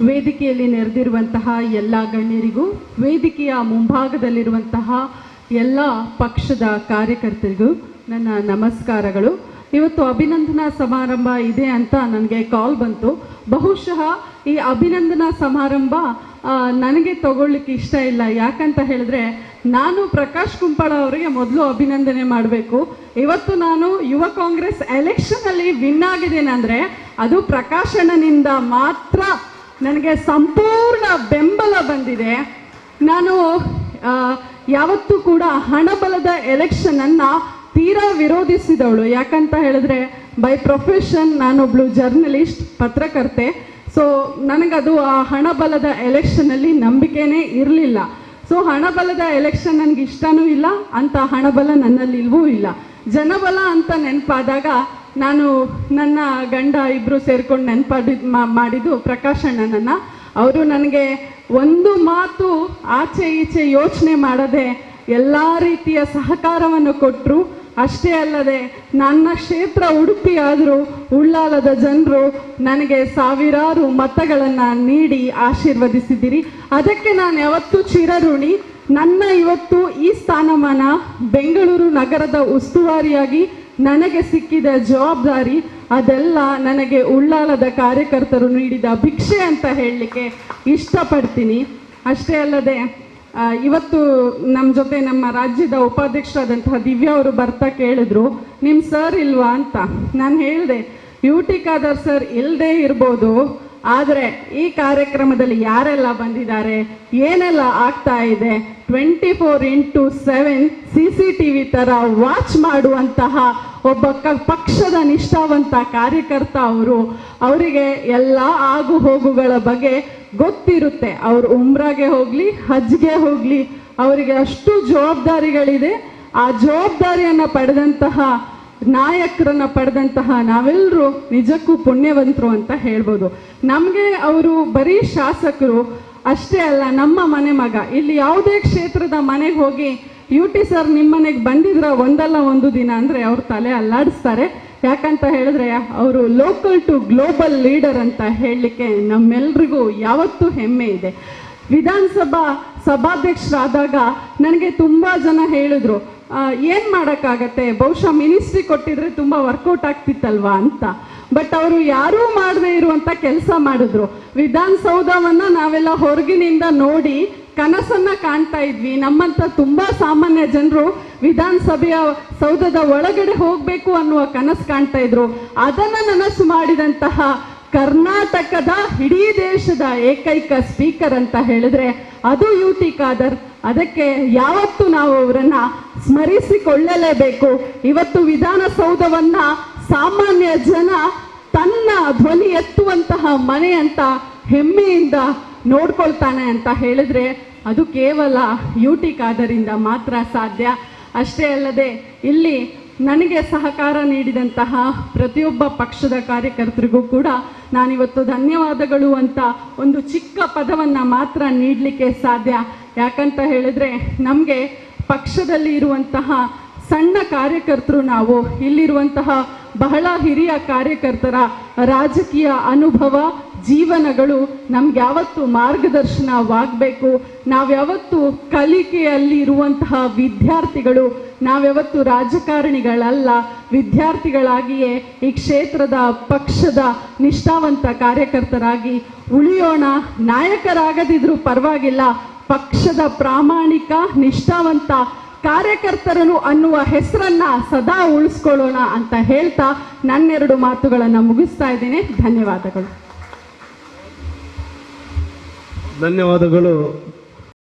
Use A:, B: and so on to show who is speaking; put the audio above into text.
A: ವೇದಿಕೆಯಲ್ಲಿ ನೆರೆದಿರುವಂತಹ ಎಲ್ಲ ಗಣ್ಯರಿಗೂ, ವೇದಿಕೆಯ ಮುಂಭಾಗದಲ್ಲಿರುವಂತಹ ಎಲ್ಲ ಪಕ್ಷದ ಕಾರ್ಯಕರ್ತರಿಗೂ ನನ್ನ ನಮಸ್ಕಾರಗಳು. ಇವತ್ತು ಅಭಿನಂದನಾ ಸಮಾರಂಭ ಇದೆ ಅಂತ ನನಗೆ ಕಾಲ್ ಬಂತು. ಬಹುಶಃ ಈ ಅಭಿನಂದನಾ ಸಮಾರಂಭ ನನಗೆ ತಗೊಳ್ಳಿಕ್ಕೆ ಇಷ್ಟ ಇಲ್ಲ. ಯಾಕಂತ ಹೇಳಿದ್ರೆ, ನಾನು ಪ್ರಕಾಶ್ ಕುಂಪಳ ಅವರಿಗೆ ಮೊದಲು ಅಭಿನಂದನೆ ಮಾಡಬೇಕು. ಇವತ್ತು ನಾನು ಯುವ ಕಾಂಗ್ರೆಸ್ ಎಲೆಕ್ಷನಲ್ಲಿ ವಿನ್ ಆಗಿದ್ದೇನೆ ಅಂದರೆ ಅದು ಪ್ರಕಾಶಣ್ಣನಿಂದ ಮಾತ್ರ ನನಗೆ ಸಂಪೂರ್ಣ ಬೆಂಬಲ ಬಂದಿದೆ. ನಾನು ಯಾವತ್ತೂ ಕೂಡ ಹಣಬಲದ ಎಲೆಕ್ಷನನ್ನು ತೀರಾ ವಿರೋಧಿಸಿದವಳು. ಯಾಕಂತ ಹೇಳಿದ್ರೆ, ಬೈ ಪ್ರೊಫೆಷನ್ ನಾನೊಬ್ಳು ಜರ್ನಲಿಸ್ಟ್, ಪತ್ರಕರ್ತೆ. ಸೊ ನನಗದು ಆ ಹಣಬಲದ ಎಲೆಕ್ಷನಲ್ಲಿ ನಂಬಿಕೆನೇ ಇರಲಿಲ್ಲ. ಸೊ ಹಣಬಲದ ಎಲೆಕ್ಷನ್ ನನಗೆ ಇಷ್ಟನೂ ಇಲ್ಲ, ಅಂಥ ಹಣಬಲ ನನ್ನಲ್ಲಿ ಇಲ್ವೂ ಇಲ್ಲ. ಜನಬಲ ಅಂತ ನೆನಪಾದಾಗ ನಾನು ನನ್ನ ಗಂಡ ಇಬ್ಬರು ಸೇರ್ಕೊಂಡು ಮಾಡಿದ್ದು ಪ್ರಕಾಶ್ ಅಣ್ಣನನ್ನು. ಅವರು ನನಗೆ ಒಂದು ಮಾತು ಆಚೆ ಈಚೆ ಯೋಚನೆ ಮಾಡದೆ ಎಲ್ಲ ರೀತಿಯ ಸಹಕಾರವನ್ನು ಕೊಟ್ಟರು. ಅಷ್ಟೇ ಅಲ್ಲದೆ ನನ್ನ ಕ್ಷೇತ್ರ ಉಡುಪಿ ಆದರೂ ಉಳ್ಳಾಲದ ಜನರು ನನಗೆ ಸಾವಿರಾರು ಮತಗಳನ್ನು ನೀಡಿ ಆಶೀರ್ವದಿಸಿದ್ದೀರಿ. ಅದಕ್ಕೆ ನಾನು ಯಾವತ್ತೂ ಚಿರಋಣಿ. ನನ್ನ ಇವತ್ತು ಈ ಸ್ಥಾನಮಾನ ಬೆಂಗಳೂರು ನಗರದ ಉಸ್ತುವಾರಿಯಾಗಿ ನನಗೆ ಸಿಕ್ಕಿದ ಜವಾಬ್ದಾರಿ, ಅದೆಲ್ಲ ನನಗೆ ಉಳ್ಳಾಲದ ಕಾರ್ಯಕರ್ತರು ನೀಡಿದ ಭಿಕ್ಷೆ ಅಂತ ಹೇಳಲಿಕ್ಕೆ ಇಷ್ಟಪಡ್ತೀನಿ. ಅಷ್ಟೇ ಅಲ್ಲದೆ ಇವತ್ತು ನಮ್ಮ ಜೊತೆ ನಮ್ಮ ರಾಜ್ಯದ ಉಪಾಧ್ಯಕ್ಷರಾದಂತಹ ದಿವ್ಯಾ ಅವರು ಬರ್ತಾ ಕೇಳಿದ್ರು, ನಿಮ್ಮ ಸರ್ ಇಲ್ವಾ ಅಂತ. ನಾನು ಹೇಳಿದೆ, UT ಖಾದರ್ ಸರ್ ಇಲ್ಲದೆ ಇರ್ಬೋದು, ಆದರೆ ಈ ಕಾರ್ಯಕ್ರಮದಲ್ಲಿ ಯಾರೆಲ್ಲ ಬಂದಿದ್ದಾರೆ, ಏನೆಲ್ಲ ಆಗ್ತಾ ಇದೆ, 24x7 CCTV ಥರ ವಾಚ್ ಮಾಡುವಂತಹ ಒಬ್ಬ ಪಕ್ಷದ ನಿಷ್ಠಾವಂತ ಕಾರ್ಯಕರ್ತ ಅವರು. ಅವರಿಗೆ ಎಲ್ಲ ಆಗು ಹೋಗುಗಳ ಬಗ್ಗೆ ಗೊತ್ತಿರುತ್ತೆ. ಅವರು ಉಮ್ರಾಗೆ ಹೋಗಲಿ, ಹಜ್ಗೆ ಹೋಗಲಿ, ಅವರಿಗೆ ಅಷ್ಟು ಜವಾಬ್ದಾರಿಗಳಿದೆ. ಆ ಜವಾಬ್ದಾರಿಯನ್ನು ಪಡೆದಂತಹ ನಾಯಕರನ್ನು ಪಡೆದಂತಹ ನಾವೆಲ್ಲರೂ ನಿಜಕ್ಕೂ ಪುಣ್ಯವಂತರು ಅಂತ ಹೇಳ್ಬೋದು. ನಮಗೆ ಅವರು ಬರೀ ಶಾಸಕರು ಅಷ್ಟೇ ಅಲ್ಲ, ನಮ್ಮ ಮನೆ ಮಗ. ಇಲ್ಲಿ ಯಾವುದೇ ಕ್ಷೇತ್ರದ ಮನೆಗೆ ಹೋಗಿ UT ಸರ್ ನಿಮ್ಮ ಮನೆಗೆ ಬಂದಿದ್ರ ಒಂದಲ್ಲ ಒಂದು ದಿನ ಅಂದರೆ ಅವ್ರ ತಲೆ ಅಲ್ಲಾಡಿಸ್ತಾರೆ. ಯಾಕಂತ ಹೇಳಿದ್ರೆ, ಅವರು ಲೋಕಲ್ ಟು ಗ್ಲೋಬಲ್ ಲೀಡರ್ ಅಂತ ಹೇಳಲಿಕ್ಕೆ ನಮ್ಮೆಲ್ರಿಗೂ ಯಾವತ್ತೂ ಹೆಮ್ಮೆ ಇದೆ. ವಿಧಾನಸಭಾ ಸಭಾಧ್ಯಕ್ಷರಾದಾಗ ನನಗೆ ತುಂಬ ಜನ ಹೇಳಿದ್ರು, ಏನು ಮಾಡೋಕ್ಕಾಗತ್ತೆ, ಬಹುಶಃ ಮಿನಿಸ್ಟ್ರಿ ಕೊಟ್ಟಿದ್ರೆ ತುಂಬ ವರ್ಕೌಟ್ ಆಗ್ತಿತ್ತಲ್ವಾ ಅಂತ. ಬಟ್ ಅವರು ಯಾರೂ ಮಾಡದೇ ಇರುವಂಥ ಕೆಲಸ ಮಾಡಿದ್ರು. ವಿಧಾನಸೌಧವನ್ನು ನಾವೆಲ್ಲ ಹೊರಗಿನಿಂದ ನೋಡಿ ಕನಸನ್ನು ಕಾಣ್ತಾ ಇದ್ವಿ. ನಮ್ಮಂಥ ತುಂಬ ಸಾಮಾನ್ಯ ಜನರು ವಿಧಾನಸಭೆಯ ಸೌಧದ ಒಳಗಡೆ ಹೋಗಬೇಕು ಅನ್ನುವ ಕನಸು ಕಾಣ್ತಾ ಇದ್ರು. ಅದನ್ನು ನನಸು ಮಾಡಿದಂತಹ ಕರ್ನಾಟಕದ ಇಡೀ ದೇಶದ ಏಕೈಕ ಸ್ಪೀಕರ್ ಅಂತ ಹೇಳಿದ್ರೆ ಅದು UT ಖಾದರ್. ಅದಕ್ಕೆ ಯಾವತ್ತೂ ನಾವು ಅವರನ್ನು ಸ್ಮರಿಸಿಕೊಳ್ಳಲೇಬೇಕು. ಇವತ್ತು ವಿಧಾನಸೌಧವನ್ನ ಸಾಮಾನ್ಯ ಜನ ತನ್ನ ಧ್ವನಿ ಎತ್ತುವಂತಹ ಮನೆ ಅಂತ ಹೆಮ್ಮೆಯಿಂದ ನೋಡ್ಕೊಳ್ತಾನೆ ಅಂತ ಹೇಳಿದ್ರೆ ಅದು ಕೇವಲ UT ಖಾದರಿಂದ ಮಾತ್ರ ಸಾಧ್ಯ. ಅಷ್ಟೇ ಅಲ್ಲದೆ ಇಲ್ಲಿ ನನಗೆ ಸಹಕಾರ ನೀಡಿದಂತಹ ಪ್ರತಿಯೊಬ್ಬ ಪಕ್ಷದ ಕಾರ್ಯಕರ್ತರಿಗೂ ಕೂಡ ನಾನಿವತ್ತು ಧನ್ಯವಾದಗಳು ಅಂತ ಒಂದು ಚಿಕ್ಕ ಪದವನ್ನು ಮಾತ್ರ ನೀಡಲಿಕ್ಕೆ ಸಾಧ್ಯ. ಯಾಕಂತ ಹೇಳಿದ್ರೆ, ನಮಗೆ ಪಕ್ಷದಲ್ಲಿ ಇರುವಂತಹ ಸಣ್ಣ ಕಾರ್ಯಕರ್ತರು ನಾವು. ಇಲ್ಲಿರುವಂತಹ ಬಹಳ ಹಿರಿಯ ಕಾರ್ಯಕರ್ತರ ರಾಜಕೀಯ ಅನುಭವ, ಜೀವನಗಳು ನಮ್ಗೆ ಯಾವತ್ತು ಮಾರ್ಗದರ್ಶನವಾಗಬೇಕು. ನಾವ್ಯಾವತ್ತು ಕಲಿಕೆಯಲ್ಲಿ ಇರುವಂತಹ ವಿದ್ಯಾರ್ಥಿಗಳು, ನಾವ್ಯಾವತ್ತು ರಾಜಕಾರಣಿಗಳಲ್ಲ, ವಿದ್ಯಾರ್ಥಿಗಳಾಗಿಯೇ ಈ ಕ್ಷೇತ್ರದ ಪಕ್ಷದ ನಿಷ್ಠಾವಂತ ಕಾರ್ಯಕರ್ತರಾಗಿ ಉಳಿಯೋಣ. ನಾಯಕರಾಗದಿದ್ರೂ ಪರವಾಗಿಲ್ಲ, ಪಕ್ಷದ ಪ್ರಾಮಾಣಿಕ ನಿಷ್ಠಾವಂತ ಕಾರ್ಯಕರ್ತರನು ಅನ್ನುವ ಹೆಸರನ್ನ ಸದಾ ಉಳಿಸ್ಕೊಳ್ಳೋಣ ಅಂತ ಹೇಳ್ತಾ ನನ್ನೆರಡು ಮಾತುಗಳನ್ನು ಮುಗಿಸ್ತಾ ಇದ್ದೇನೆ. ಧನ್ಯವಾದಗಳು.
B: ಧನ್ಯವಾದಗಳು.